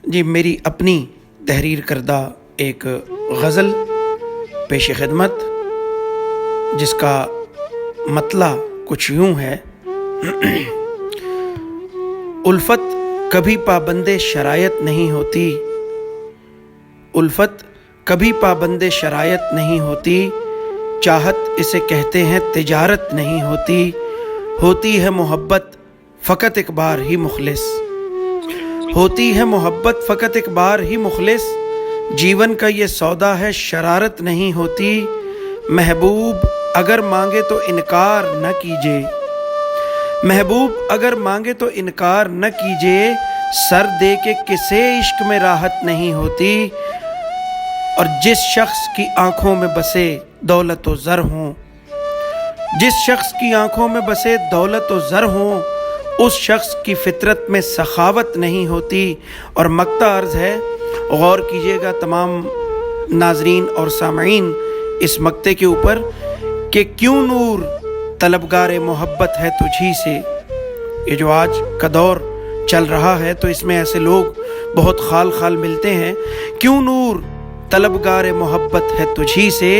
جی मेरी अपनी तहरीर करदा एक गज़ल पेश खिदमत जिसका मतला कुछ यूँ है। उल्फत कभी पाबंदे शरायत नहीं होती, उल्फत कभी पाबंदे शरायत नहीं होती, चाहत इसे कहते हैं तिजारत नहीं होती है मोहब्बत फ़कत एक बार ही मुखलिस, होती है मोहब्बत फ़कत एक बार ही मुखलिस, जीवन का ये सौदा है शरारत नहीं होती, महबूब अगर मांगे तो इनकार न कीजिए, महबूब अगर मांगे तो इनकार न कीजिए, सर दे के किसे इश्क में राहत नहीं होती, और जिस शख्स की आंखों में बसे दौलत व ज़र हों, जिस शख्स की आंखों में बसे दौलत व ज़र हों, उस शख्स की फितरत में सखावत नहीं होती। और मक्ता अर्ज़ है, गौर कीजिएगा तमाम नाजरीन और सामईन इस मक्ते के ऊपर कि क्यों नूर तलबगार मोहब्बत है तुझी से। ये जो आज का दौर चल रहा है तो इसमें ऐसे लोग बहुत खाल खाल मिलते हैं। क्यों नूर तलबगार मोहब्बत है तुझी से,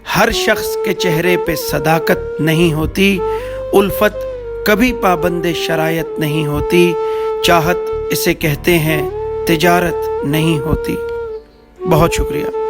हर शख्स के चेहरे पे सदाकत नहीं होती, उल्फत कभी पाबंदे शरायत नहीं होती, चाहत इसे कहते हैं तिजारत नहीं होती। बहुत शुक्रिया।